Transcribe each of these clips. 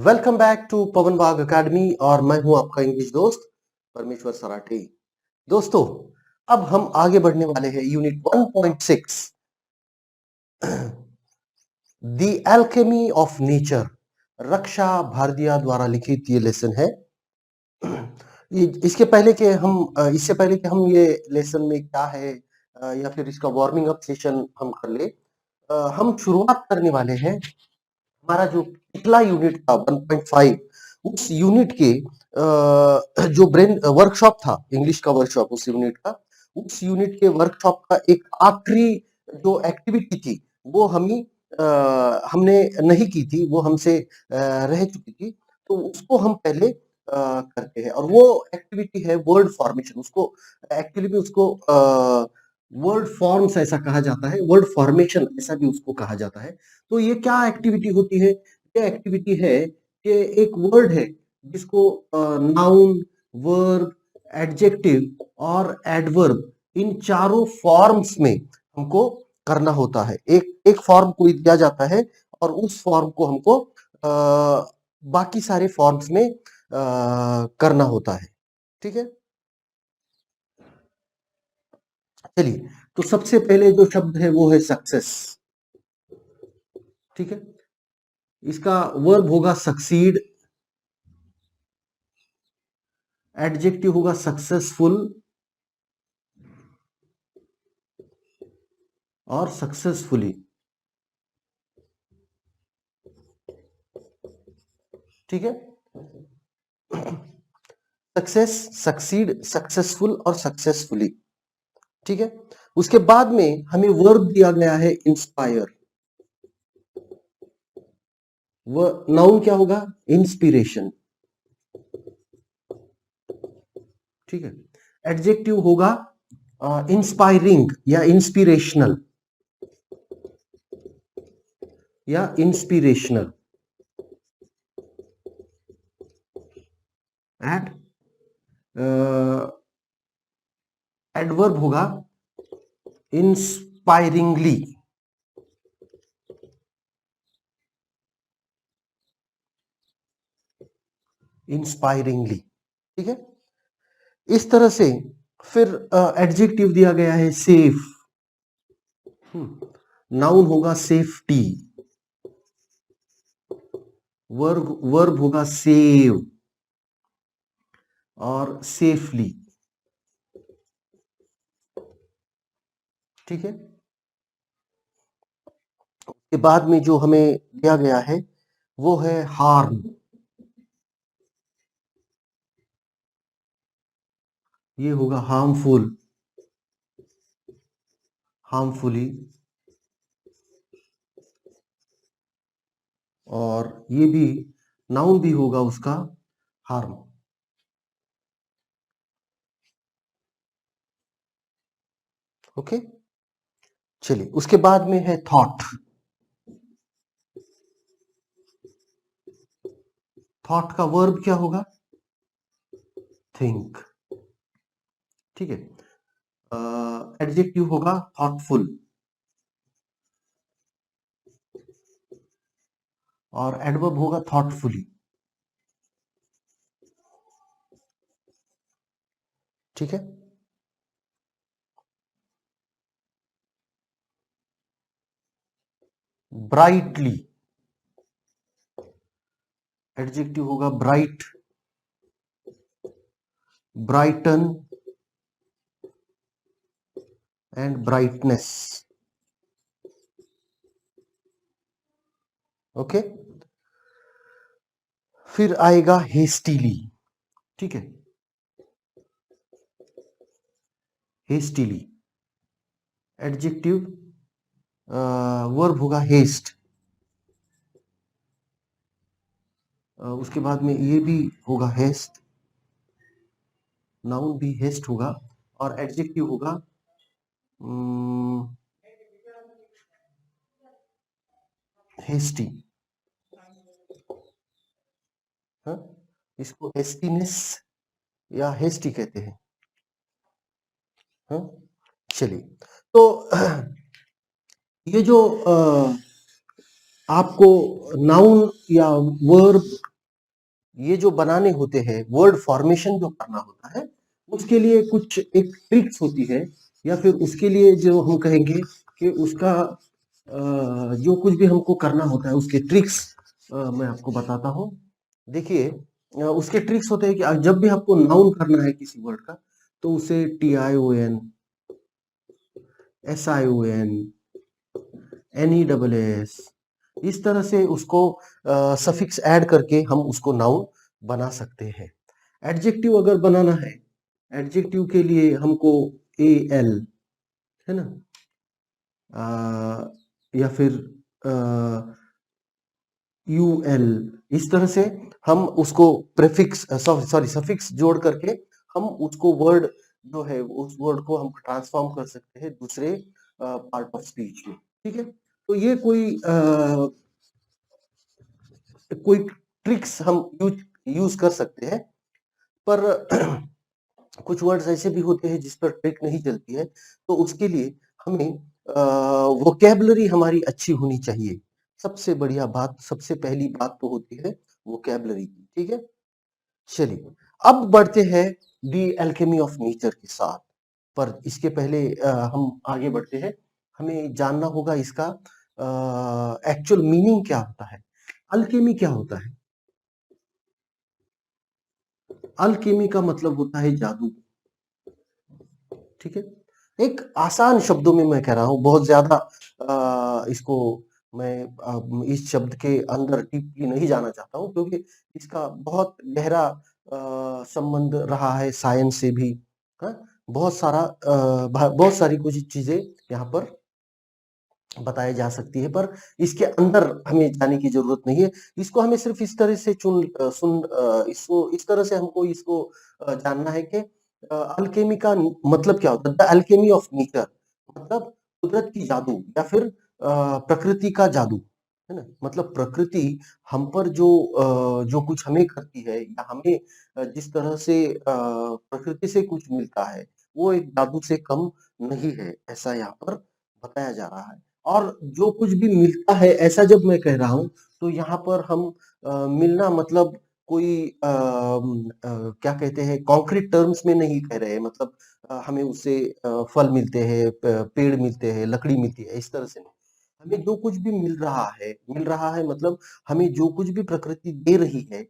Welcome back to Pawan Bagh Academy और मैं हूं आपका इंग्लिश दोस्त परमेश्वर सराठी। दोस्तों, अब हम आगे बढ़ने वाले हैं unit 1.6 the alchemy of nature. Raksha Bhardiya द्वारा लिखित ये लेसन है। इससे पहले कि हम ये लेसन में क्या है या फिर इसका वार्मिंग अप सेशन हम कर ले, हम शुरुआत करने वाले हैं। हमारा जो पिछला यूनिट था 1.5, उस यूनिट के जो ब्रेन वर्कशॉप था, इंग्लिश का वर्कशॉप, उस यूनिट के वर्कशॉप का एक आखिरी जो एक्टिविटी थी वो हमने नहीं की थी, वो हमसे रह चुकी थी। तो उसको हम पहले करते हैं और वो एक्टिविटी है वर्ड फॉर्मेशन। उसको एक्चुअली में उसको वर्ड फॉर्म्स ऐसा कहा जाता है, वर्ड फॉर्मेशन ऐसा भी उसको कहा जाता है। तो ये क्या एक्टिविटी होती है? ये एक्टिविटी है कि एक वर्ड है जिसको नाउन, वर्ब, एडजेक्टिव और एडवर्ब, इन चारों फॉर्म्स में हमको करना होता है। एक एक फॉर्म कोई दिया जाता है और उस फॉर्म को हमको बाकी सारे फॉर्म्स में करना होता है। ठीक है, चलिए। तो सबसे पहले जो शब्द है वो है सक्सेस। ठीक है, इसका वर्ब होगा सक्सीड, एडजेक्टिव होगा सक्सेसफुल और सक्सेसफुली। ठीक है, सक्सेस, सक्सीड, सक्सेसफुल और सक्सेसफुली। ठीक है, उसके बाद में हमें वर्ब दिया गया है इंस्पायर। वो नाउन क्या होगा? इंस्पिरेशन। ठीक है, एडजेक्टिव होगा इंस्पायरिंग या इंस्पिरेशनल या इंस्पिरेशनल। एंड एडवर्ब होगा इंस्पायरिंगली। इंस्पायरिंगली। ठीक है, इस तरह से फिर एडजेक्टिव दिया गया है सेफ। नाउन होगा सेफ्टी, वर्ब होगा सेव और सेफली। ठीक है, उसके बाद में जो हमें दिया गया है वो है हार्म। ये होगा हार्मफुल, हार्मफुली। और ये भी नाउन भी होगा उसका हार्म। ओके, चलिए। उसके बाद में है थॉट। थॉट का वर्ब क्या होगा? थिंक। ठीक है, एडजेक्टिव होगा थॉटफुल और एडवर्ब होगा थॉटफुली। ठीक है, ब्राइटली, एडजेक्टिव होगा bright, brighten and brightness. Okay, फिर आएगा हेस्टीली। ठीक है, हेस्टीली, एडजेक्टिव वर्ब होगा हेस्ट। उसके बाद में ये भी होगा हेस्ट, नाउन भी हेस्ट होगा और एडजेक्टिव होगा हेस्टी। हाँ, इसको हेस्टीनेस या हेस्टी कहते हैं। हाँ, चलिए। तो ये जो आपको नाउन या वर्ब ये जो बनाने होते हैं, वर्ड फॉर्मेशन जो करना होता है, उसके लिए कुछ एक ट्रिक्स होती है, या फिर उसके लिए जो हम कहेंगे कि उसका जो कुछ भी हमको करना होता है उसके ट्रिक्स मैं आपको बताता हूँ। देखिए, उसके ट्रिक्स होते हैं कि जब भी आपको नाउन करना है किसी वर्ड का, तो उसे TION, SION, NESS, इस तरह से उसको सफिक्स ऐड करके हम उसको नाउन बना सकते हैं। एडजेक्टिव अगर बनाना है, एडजेक्टिव के लिए हमको AL, है ना, या फिर UL, इस तरह से हम उसको प्रीफिक्स सॉरी सफिक्स जोड़ करके हम उसको वर्ड जो है उस वर्ड को हम ट्रांसफॉर्म कर सकते हैं दूसरे पार्ट ऑफ स्पीच में। ठीक है, तो ये कोई ट्रिक्स हम यूज कर सकते हैं, पर कुछ वर्ड्स ऐसे भी होते हैं जिस पर ट्रिक नहीं चलती है, तो उसके लिए हमें वोकैबुलरी हमारी अच्छी होनी चाहिए। सबसे बढ़िया बात, सबसे पहली बात तो होती है वोकैबुलरी की। ठीक है, चलिए अब बढ़ते हैं दी एल्केमी ऑफ नेचर के साथ। पर इसके पहले हम आगे बढ़ते हैं, हमें जानना होगा इसका एक्चुअल मीनिंग क्या होता है। अल्केमी क्या होता है? अल्केमी का मतलब होता है जादू। ठीक है, एक आसान शब्दों में मैं कह रहा हूं, बहुत ज्यादा इसको मैं इस शब्द के अंदर डीपली नहीं जाना चाहता हूं, क्योंकि इसका बहुत गहरा संबंध रहा है साइंस से भी। हाँ, बहुत सारी कुछ चीजें यहाँ पर बताई जा सकती है, पर इसके अंदर हमें जाने की जरूरत नहीं है। इसको हमें सिर्फ इस तरह से इसको इस तरह से हमको इसको जानना है कि अल्केमी का मतलब क्या होता है। द अल्केमी ऑफ नेचर मतलब कुदरत की जादू, या फिर प्रकृति का जादू, है ना। मतलब प्रकृति हम पर जो कुछ हमें करती है, या हमें जिस तरह से प्रकृति से कुछ मिलता है, वो एक जादू से कम नहीं है, ऐसा यहाँ पर बताया जा रहा है। और जो कुछ भी मिलता है, ऐसा जब मैं कह रहा हूँ, तो यहाँ पर हम मिलना मतलब कोई क्या कहते हैं, कॉन्क्रीट टर्म्स में नहीं कह रहे हैं। मतलब हमें उससे फल मिलते हैं, पेड़ मिलते हैं, लकड़ी मिलती है, इस तरह से नहीं। हमें जो कुछ भी मिल रहा है मतलब हमें जो कुछ भी प्रकृति दे रही है,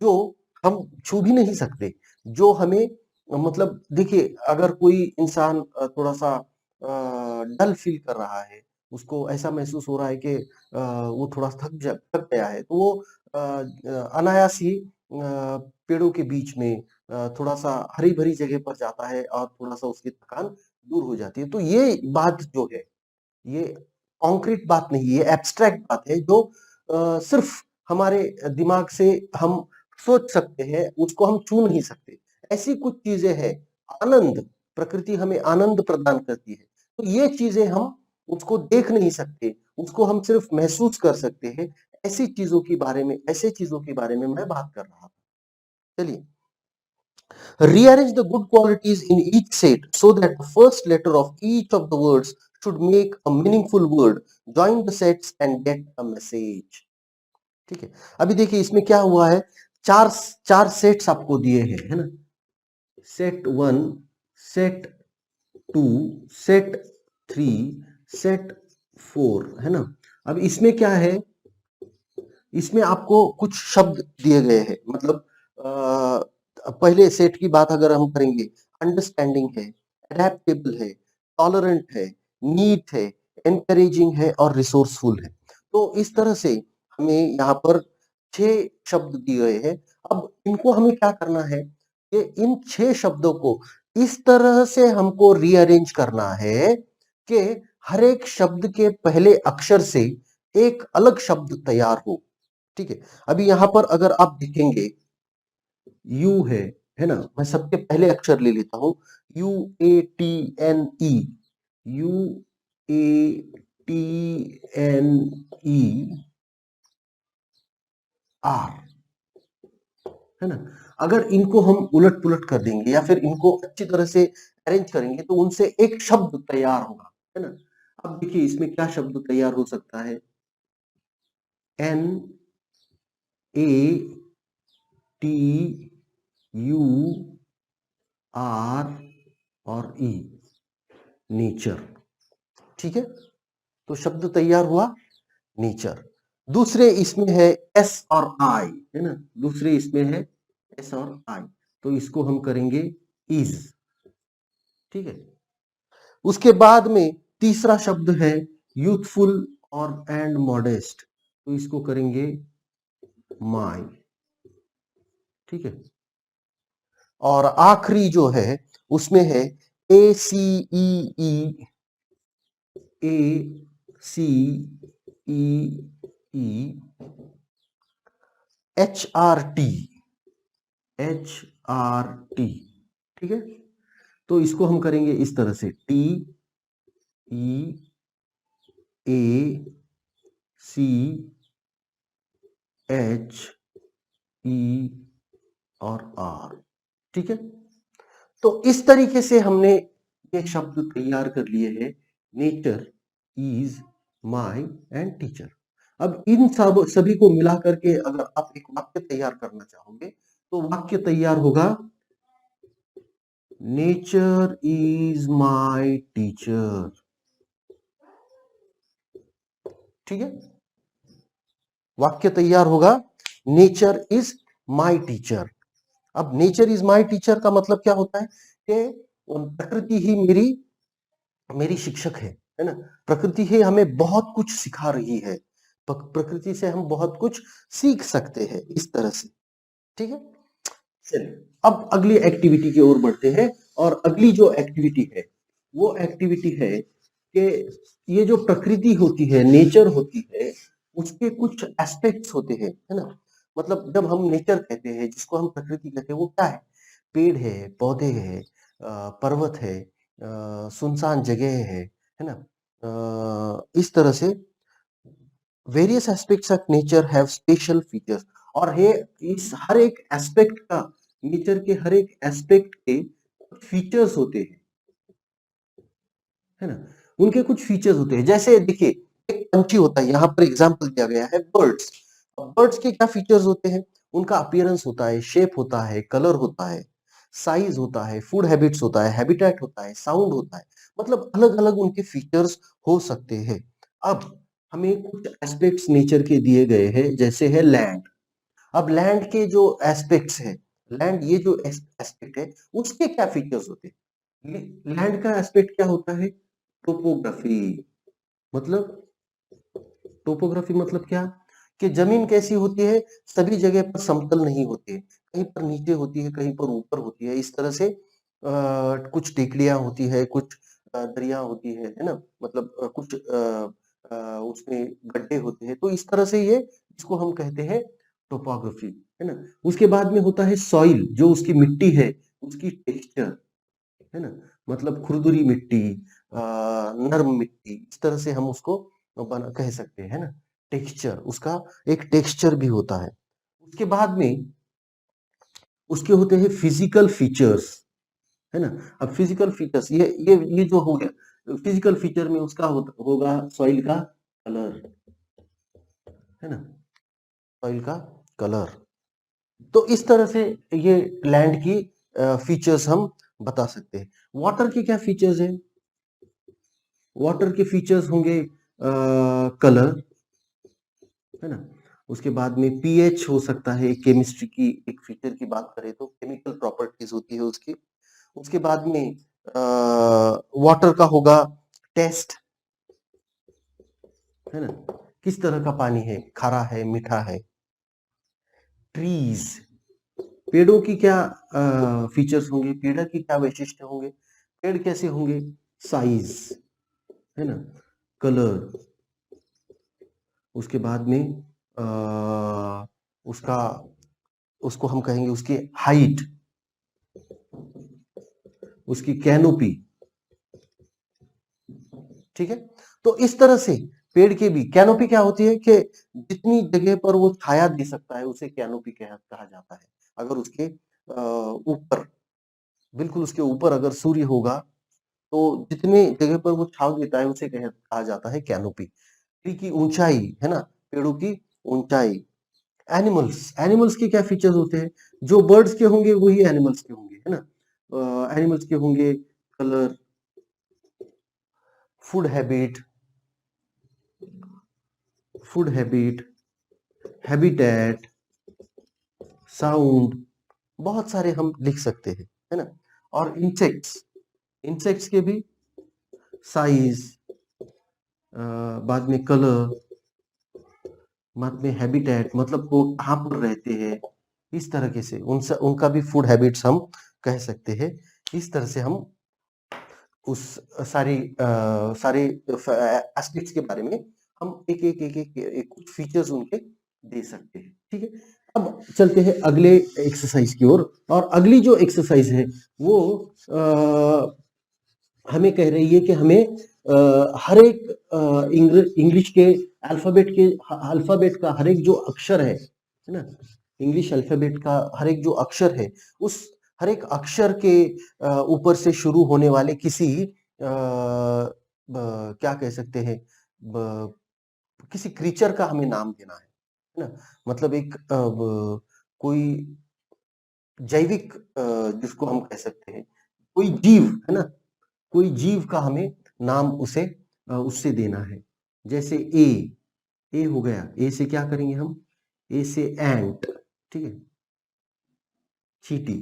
जो हम छू भी नहीं सकते, जो हमें मतलब देखिए, अगर कोई इंसान थोड़ा सा डल फील कर रहा है, उसको ऐसा महसूस हो रहा है कि वो थोड़ा थक गया है, तो वो अनायास ही पेड़ों के बीच में थोड़ा सा हरी भरी जगह पर जाता है, और थोड़ा सा उसकी थकान दूर हो जाती है। तो ये बात जो है, ये कॉन्क्रीट बात नहीं, ये एब्स्ट्रैक्ट बात है, जो सिर्फ हमारे दिमाग से हम सोच सकते हैं, उसको हम छू नहीं सकते। ऐसी कुछ चीजें हैं। आनंद, प्रकृति हमें आनंद प्रदान करती है, तो ये चीजें हम उसको देख नहीं सकते, उसको हम सिर्फ महसूस कर सकते हैं। ऐसे चीजों के बारे में मैं बात कर रहा था। चलिए, rearrange the good qualities in each set so that the first letter of each of the words should make a meaningful word. Join the sets and get a message. ठीक है, अभी देखिए इसमें क्या हुआ है। चार चार सेट्स आपको दिए हैं, है ना। Set one, set two, set three, set four, है ना। अब इसमें क्या है, इसमें आपको कुछ शब्द दिए गए हैं। मतलब पहले सेट की बात अगर हम करेंगे, अंडरस्टैंडिंग है, अडेप्टेबल है, टॉलरेंट है, नीट है, एनकरेजिंग है, और रिसोर्सफुल है। तो इस तरह से हमें यहाँ पर 6 शब्द दिए गए हैं। अब इनको हमें क्या करना है कि इन 6 शब्दों को इस तरह से हमको रीअरेंज करना है कि हर एक शब्द के पहले अक्षर से एक अलग शब्द तैयार हो। ठीक है, अभी यहाँ पर अगर आप देखेंगे, यू है ना। मैं सबके पहले अक्षर ले लेता हूं, UATNE, UATNER, है ना। अगर इनको हम उलट पुलट कर देंगे, या फिर इनको अच्छी तरह से अरेंज करेंगे, तो उनसे एक शब्द तैयार होगा, है ना। अब देखिए इसमें क्या शब्द तैयार हो सकता है। NANE, और ई, नेचर। ठीक है, तो शब्द तैयार हुआ नेचर। दूसरे इसमें है एस और आई, है ना, दूसरे इसमें है एस और आई, तो इसको हम करेंगे इज। ठीक है, उसके बाद में तीसरा शब्द है यूथफुल और एंड मॉडेस्ट, तो इसको करेंगे माई। ठीक है, और आखिरी जो है उसमें है ए सी ई, ए सी ई ई, HRT, HRT। ठीक है, तो इसको हम करेंगे इस तरह से TEACHE और R। ठीक है, तो इस तरीके से हमने ये शब्द तैयार कर लिए हैं, nature, is, my and teacher. अब इन सब सभी को मिला करके अगर आप एक वाक्य तैयार करना चाहोगे तो वाक्य तैयार होगा, नेचर इज माई टीचर। ठीक है, वाक्य तैयार होगा, नेचर इज माई टीचर। अब नेचर इज माई टीचर का मतलब क्या होता है कि प्रकृति ही मेरी मेरी शिक्षक है ना। प्रकृति ही हमें बहुत कुछ सिखा रही है, प्रकृति से हम बहुत कुछ सीख सकते हैं, इस तरह से। ठीक है, चलिए अब अगली एक्टिविटी की ओर बढ़ते हैं। और अगली जो एक्टिविटी है वो एक्टिविटी है कि ये जो प्रकृति होती है, नेचर होती है, उसके कुछ एस्पेक्ट्स होते हैं, है ना। मतलब जब हम नेचर कहते हैं, जिसको हम प्रकृति कहते हैं, वो क्या है? पेड़ है, पौधे है, पर्वत है, सुनसान जगह है ना। इस तरह से various aspects of nature have special features. और है इस हर एक एस्पेक्ट का, नेचर के हर एक एस्पेक्ट के फीचर्स होते हैं, है ना। उनके कुछ फीचर्स होते हैं, जैसे देखिए एक पंछी होता है, यहाँ पर एग्जांपल दिया गया है बर्ड्स। बर्ड्स के क्या फीचर्स होते हैं? उनका अपीयरेंस होता है, शेप होता है, कलर होता है, साइज होता है, फूड हैबिट्स होता है, हैबिटेट होता है, साउंड होता है। मतलब अलग अलग उनके फीचर्स हो सकते हैं। अब हमें कुछ एस्पेक्ट्स नेचर के दिए गए हैं, जैसे है लैंड। अब लैंड के जो एस्पेक्ट्स है, लैंड ये जो एस्पेक्ट है, उसके क्या फीचर्स होते हैं? लैंड का एस्पेक्ट क्या होता है? टोपोग्राफी। मतलब टोपोग्राफी मतलब क्या? कि जमीन कैसी होती है? सभी जगह पर समतल नहीं होती है, कहीं पर नीचे होती है, कहीं पर ऊपर होती है। इस तरह से कुछ टेकड़ियां होती है, कुछ दरिया होती है ना। मतलब कुछ उसमें गड्ढे होते हैं। तो इस तरह से ये, इसको हम कहते हैं टोपोग्राफी, है ना। उसके बाद में होता है सॉइल, जो उसकी मिट्टी है, उसकी टेक्सचर, है ना। मतलब खुरदुरी मिट्टी, नर्म मिट्टी, इस तरह से हम उसको बना कह सकते हैं, है ना। टेक्सचर, उसका एक टेक्सचर भी होता है। उसके बाद में उसके होते हैं फिजिकल फीचर्स, है ना। अब फिजिकल फीचर्स, ये जो हो गया फिजिकल फीचर में, उसका होगा सॉइल का कलर, है ना, सॉइल का कलर। तो इस तरह से ये लैंड की फीचर्स हम बता सकते हैं। वाटर के क्या फीचर्स है? वाटर के फीचर्स होंगे कलर, है ना। उसके बाद में पीएच हो सकता है, केमिस्ट्री की एक फीचर की बात करें तो केमिकल प्रॉपर्टीज होती है उसकी। उसके बाद में वाटर का होगा टेस्ट, है ना, किस तरह का पानी है, खारा है, मीठा है। ट्रीज, पेड़ों की क्या फीचर्स होंगे, पेड़ की क्या वैशिष्ट्य होंगे, पेड़ कैसे होंगे? साइज, है ना, कलर। उसके बाद में उसका, उसको हम कहेंगे उसकी हाइट, उसकी कैनोपी। ठीक है, तो इस तरह से पेड़ की भी कैनोपी क्या होती है कि जितनी जगह पर वो छाया दे सकता है, उसे कैनोपी कहा जाता है। अगर उसके ऊपर, बिल्कुल उसके ऊपर अगर सूर्य होगा, तो जितने जगह पर वो छाव देता है, उसे कहा जाता है कैनोपी। ट्री की ऊंचाई, है ना, पेड़ों की ऊंचाई। एनिमल्स, एनिमल्स के क्या फीचर्स होते हैं? जो बर्ड्स के होंगे वही एनिमल्स के होंगे, है ना? एनिमल्स के होंगे colour, food habit, food habit, habitat, sound, बहुत सारे हम लिख सकते हैं, है ना? और इंसेक्ट्स, इंसेक्ट्स के भी साइज, बाद में कलर, बाद में हैबिटेट मतलब वो कहाँ पर रहते हैं, इस तरीके से उनका भी फूड हैबिट्स हम कह सकते हैं। इस तरह से हम उस सारे एस्पेक्ट्स के बारे में हम एक कुछ फीचर्स उनके दे सकते हैं, ठीक है? अब चलते हैं अगले एक्सरसाइज की ओर, और अगली जो एक्सरसाइज है वो हमें कह रही है कि हमें हर एक इंग्लिश के अल्फाबेट का हर एक जो अक्षर है ना? इंग्लिश अल्फाबेट का हर एक जो अक्षर है, उस हर एक अक्षर के ऊपर से शुरू होने वाले किसी क्या कह सकते हैं, किसी क्रीचर का हमें नाम देना है ना? मतलब एक कोई जैविक जिसको हम कह सकते हैं, कोई जीव है ना? कोई जीव का हमें नाम उससे देना है। जैसे ए हो गया, ए से क्या करेंगे हम? ए से एंट, ठीक है, चींटी।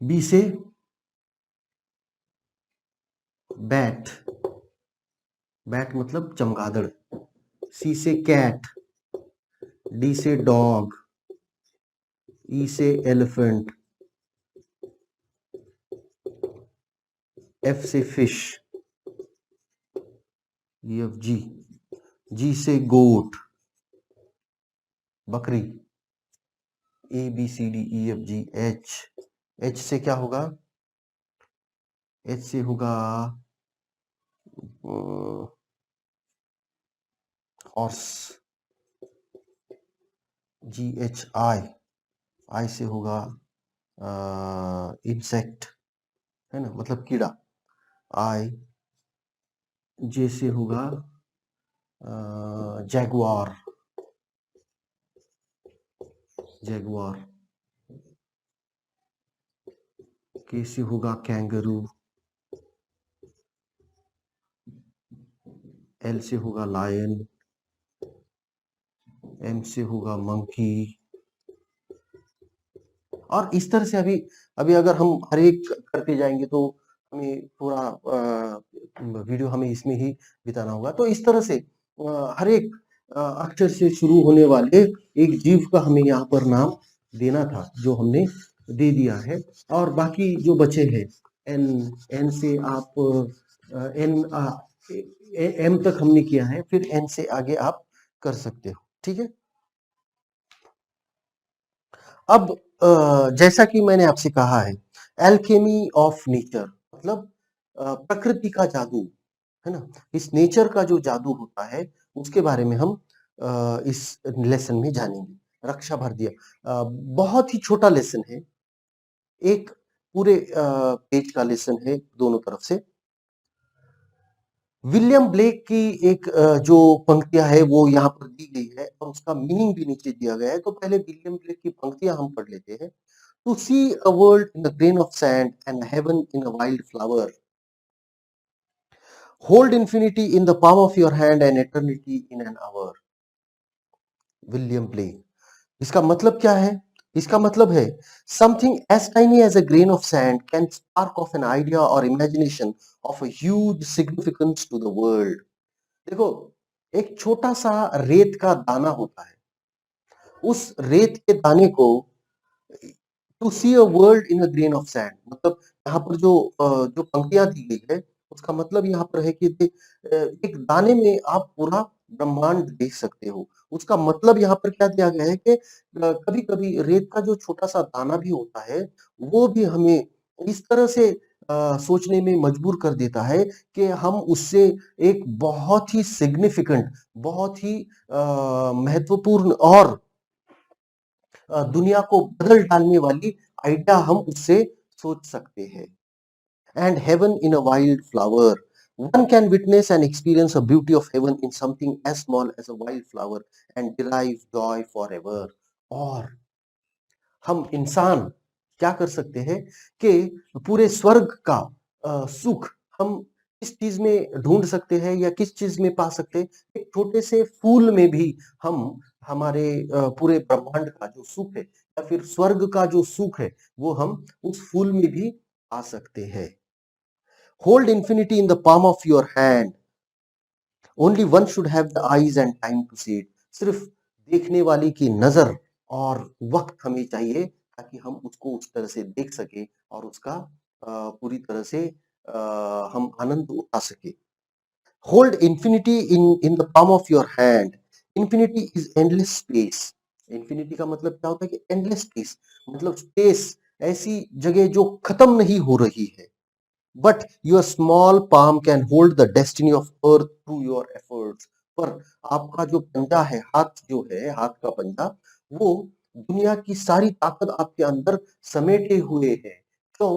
बी से बैट, बैट मतलब चमगादड़। सी से कैट, डी से डॉग, ई से एलिफेंट, एफ से fish, E F G, G से गोट, बकरी, A B C D E F G, H से क्या होगा? एच से होगा हॉर्स, जी एच आई, आई से होगा इंसेक्ट, है ना, मतलब कीड़ा। आई, जे से होगा जैगुआर, जैगुआर। के से होगा कैंगरू, एल से होगा लायन, एम से होगा मंकी। और इस तरह से अभी अभी अगर हम हर एक करते जाएंगे तो हमें पूरा वीडियो हमें इसमें ही बिताना होगा। तो इस तरह से हर एक अक्षर से शुरू होने वाले एक जीव का हमें यहाँ पर नाम देना था, जो हमने दे दिया है। और बाकी जो बचे हैं, एन, एन से आप एन एम तक हमने किया है, फिर एन से आगे आप कर सकते हो, ठीक है? अब जैसा कि मैंने आपसे कहा है, एल्केमी ऑफ नेचर मतलब प्रकृति का जादू, है ना? इस नेचर का जो जादू होता है, उसके बारे में हम इस लेसन में जानेंगे। रक्षा भर दिया, बहुत ही छोटा लेसन है, एक पूरे पेज का लेसन है दोनों तरफ से। विलियम ब्लेक की एक जो पंक्तियां है वो यहाँ पर दी गई है, और उसका मीनिंग भी नीचे दिया गया है। तो पहले विलियम ब्लेक की पंक्तियां हम पढ़ लेते हैं। To see a world in a grain of sand and a heaven in a wild flower. Hold infinity in the palm of your hand and eternity in an hour. William Blake. इसका मतलब क्या है? इसका मतलब है something as tiny as a grain of sand can spark off an idea or imagination of a huge significance to the world. देखो, एक छोटा सा रेत का दाना होता है, उस रेत के दाने को to see a world in a grain of sand, मतलब यहाँ पर जो पंक्तियां दी गई है, उसका मतलब यहाँ पर है कि एक दाने में आप पूरा ब्रह्मांड देख सकते हो। उसका मतलब यहाँ पर क्या दिया गया है कि कभी कभी रेत का जो छोटा सा दाना भी होता है, वो भी हमें इस तरह से सोचने में मजबूर कर देता है कि हम उससे एक बहुत ही सिग्निफिकेंट, बहुत ही महत्वपूर्ण और दुनिया को बदल डालने वाली आइडिया हम उससे सोच सकते हैं। And heaven in a wild flower, One can witness and experience a beauty of heaven in something as small as a wildflower and derive joy forever. और हम इंसान क्या कर सकते हैं कि पूरे स्वर्ग का सुख हम किस चीज में ढूंढ सकते हैं या किस चीज में पा सकते हैं? एक छोटे से फूल में भी हम हमारे पूरे ब्रह्मांड का जो सुख है या फिर स्वर्ग का जो सुख है वो हम उस फूल में भी पा सकते हैं। Hold infinity in the palm of your hand. Only one should have the eyes and time to see it. सिर्फ देखने वाले की नजर और वक्त हमें चाहिए ताकि हम उसको उस तरह से देख सके और उसका पूरी तरह से हम आनंद उठा सके। Hold infinity in the palm of your hand. Infinity is endless space. Infinity का मतलब क्या होता है कि एंडलेस स्पेस, मतलब स्पेस, ऐसी जगह जो खत्म नहीं हो रही है। But your small palm can hold the destiny of earth through your efforts. पर आपका जो पंजा है, हाथ जो है, हाथ का पंजा, वो दुनिया की सारी ताकत आपके अंदर समेटे हुए है। तो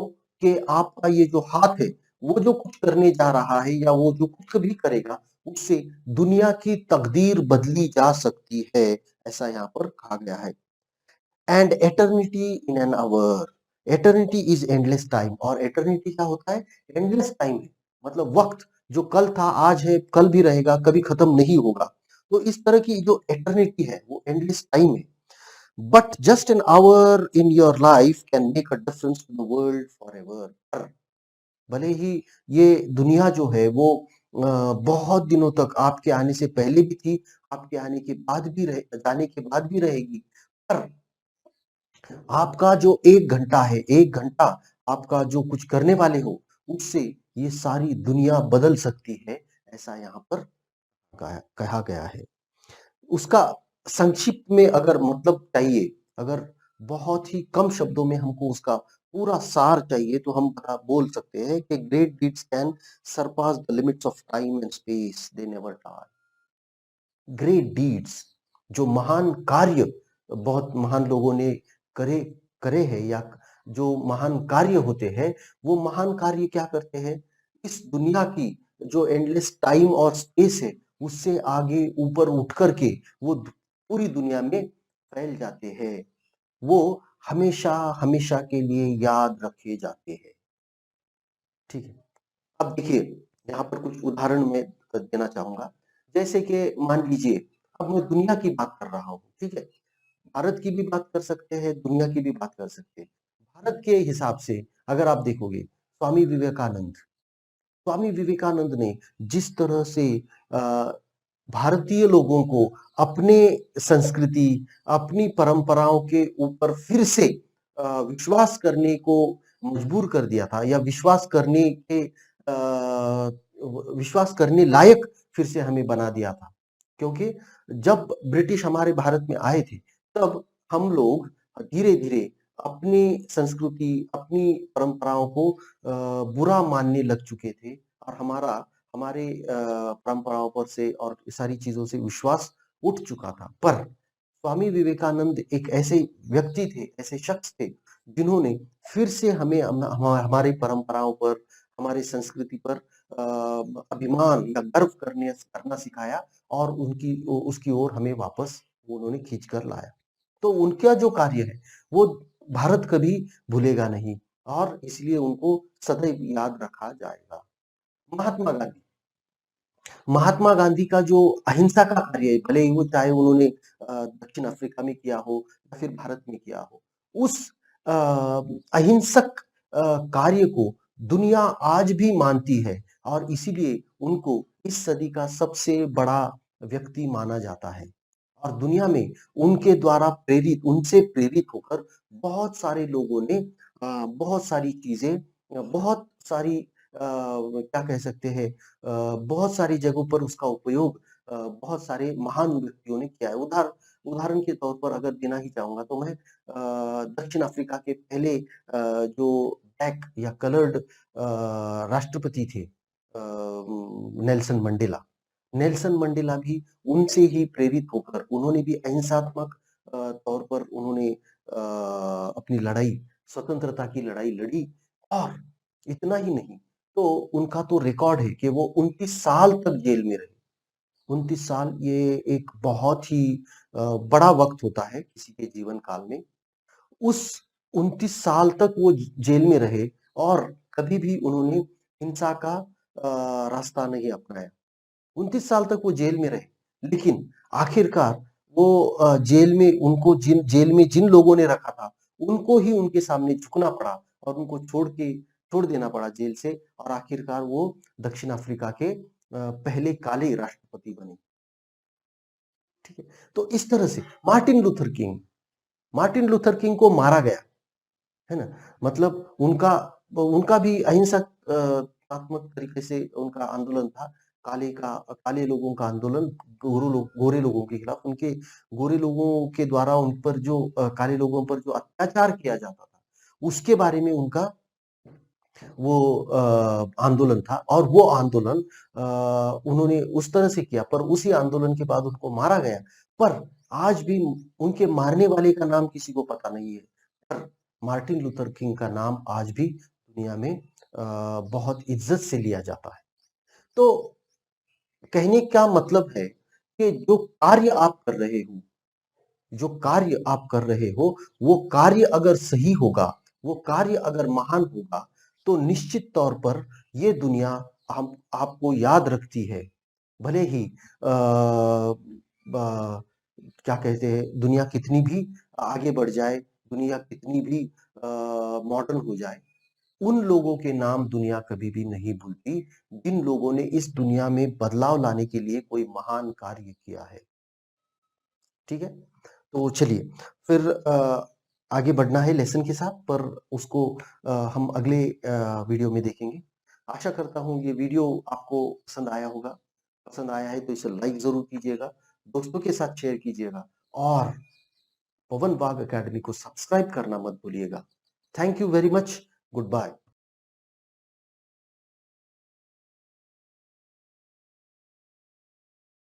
कि आपका ये जो हाथ है, वो जो कुछ करने जा रहा है या वो जो कुछ भी करेगा, उससे दुनिया की तकदीर बदली जा सकती है, ऐसा यहाँ पर कहा गया है। And eternity in an hour. Eternity is endless time. और एटर्निटी क्या होता है? एंडलेस टाइम है, मतलब वक्त जो कल था, आज है, कल भी रहेगा, कभी खत्म नहीं होगा। तो इस तरह की जो एटर्निटी है वो एंडलेस टाइम है। But just an hour in your life can make a difference to the world for ever. भले ही ये दुनिया जो है वो बहुत दिनों तक आपके आने से पहले भी थी, आपके आने के बाद भी जाने के बाद भी रहेगी, पर आपका जो 1 घंटा है, 1 घंटा आपका जो कुछ करने वाले हो, उससे ये सारी दुनिया बदल सकती है, ऐसा यहाँ पर कहा गया है। उसका संक्षिप्त में अगर मतलब चाहिए, अगर बहुत ही कम शब्दों में हमको उसका पूरा सार चाहिए, तो हम बोल सकते हैं कि great deeds can surpass the limits of time and space, they never die. Great deeds, जो महान कार्य बहुत महान लोगों ने करे करे हैं, या जो महान कार्य होते हैं, वो महान कार्य क्या करते हैं? इस दुनिया की जो एंडलेस टाइम और स्पेस है, उससे आगे ऊपर उठ करके वो पूरी दुनिया में फैल जाते हैं। वो हमेशा हमेशा के लिए याद रखे जाते हैं। ठीक है। अब देखिए, यहाँ पर कुछ उदाहरण मैं देना चाहूंगा। जैसे कि मान लीजिए, अब मैं दुनिया की बात कर रहा हूँ, ठीक है? भारत की भी बात कर सकते हैं, दुनिया की भी बात कर सकते हैं। भारत के हिसाब से अगर आप देखोगे, स्वामी विवेकानंद ने जिस तरह से अ, भारतीय लोगों को अपने संस्कृति, अपनी परंपराओं के ऊपर फिर से विश्वास करने को मजबूर कर दिया था, या विश्वास करने लायक फिर से हमें बना दिया था। क्योंकि जब ब्रिटिश हमारे भारत में आए थे, तब हम लोग धीरे-धीरे अपनी संस्कृति, अपनी परंपराओं को बुरा मानने लग चुके थे, और हमारे परंपराओं पर से और सारी चीज़ों से विश्वास उठ चुका था। पर स्वामी विवेकानंद एक ऐसे व्यक्ति थे, ऐसे शख्स थे, जिन्होंने फिर से हमें हमारी परंपराओं पर, हमारी संस्कृति पर अभिमान या गर्व करना सिखाया, और उसकी ओर हमें वापस उन्होंने खींच कर लाया। तो उनका जो कार्य है, वो भारत कभी भूलेगा नहीं, और इसलिए उनको सदैव याद रखा जाएगा। महात्मा गांधी। महात्मा गांधी का जो अहिंसा का कार्य है, भले ही वो चाहे उन्होंने दक्षिण अफ्रीका में किया हो या फिर भारत में किया हो, उस अहिंसक कार्य को दुनिया आज भी मानती है, और इसीलिए उनको इस सदी का सबसे बड़ा व्यक्ति माना जाता है। और दुनिया में उनसे प्रेरित होकर बहुत सारे लोगों ने बहुत सारी चीजें, बहुत सारी क्या कह सकते हैं, बहुत सारी जगहों पर उसका उपयोग बहुत सारे महान व्यक्तियों ने किया है। उदाहरण के तौर पर अगर देना ही चाहूंगा, तो मैं दक्षिण अफ्रीका के पहले जो ब्लैक या कलर्ड राष्ट्रपति थे, नेल्सन मंडेला। नेल्सन मंडेला भी उनसे ही प्रेरित होकर उन्होंने भी अहिंसात्मक तौर पर उन्होंने अपनी लड़ाई, स्वतंत्रता की लड़ाई लड़ी। और इतना ही नहीं, तो उनका तो रिकॉर्ड है कि वो 29 साल तक जेल में रहे। 29 साल ये एक बहुत ही बड़ा वक़्त होता है किसी के जीवन काल में। उस 29 साल तक वो जेल में रहे और कभी भी उन्होंने हिंसा का रास्ता नहीं अपनाया। 29 साल तक वो जेल में रहे, लेकिन आखिरकार वो जेल में उनको जेल में जिन लोगों ने रखा था, उनको ही उनके सामने झुकना पड़ा और उनको छोड़ देना पड़ा जेल से और आखिरकार वो दक्षिण अफ्रीका के पहले काले राष्ट्रपति बने। ठीक है? तो इस तरह से मार्टिन लूथर किंग को मारा गया, है ना? मतलब उनका उनका भी अहिंसक आत्मक तरीके से उनका आंदोलन था। काले लोगों का आंदोलन गोरे लोगों के खिलाफ उनके गोरे लोगों के द्वारा उन पर जो काले लोगों पर जो अत्याचार किया जाता था, उसके बारे में उनका वो आंदोलन था और वो आंदोलन उन्होंने उस तरह से किया पर उसी आंदोलन के बाद उनको मारा गया। पर आज भी उनके मारने वाले का नाम किसी को पता नहीं है। पर मार्टिन लूथर किंग का नाम आज भी दुनिया में बहुत इज्जत से लिया जाता है। तो कहने का मतलब है कि जो कार्य आप कर रहे हो, वो कार्य अगर सही होगा, वो कार्य अगर महान होगा, तो निश्चित तौर पर ये दुनिया हम आपको याद रखती है। भले ही क्या कहते हैं, दुनिया कितनी भी आगे बढ़ जाए, दुनिया कितनी भी मॉडर्न हो जाए, उन लोगों के नाम दुनिया कभी भी नहीं भूलती, जिन लोगों ने इस दुनिया में बदलाव लाने के लिए कोई महान कार्य किया है। ठीक है? तो चलिए फिर आगे बढ़ना है लेसन के साथ पर उसको हम अगले वीडियो में देखेंगे। आशा करता हूँ ये वीडियो आपको पसंद आया होगा। पसंद आया है तो इसे लाइक ज़रूर कीजिएगा, दोस्तों के साथ शेयर कीजिएगा और पवन बाग अकेडमी को सब्सक्राइब करना मत भूलिएगा। Thank you very much. Good bye.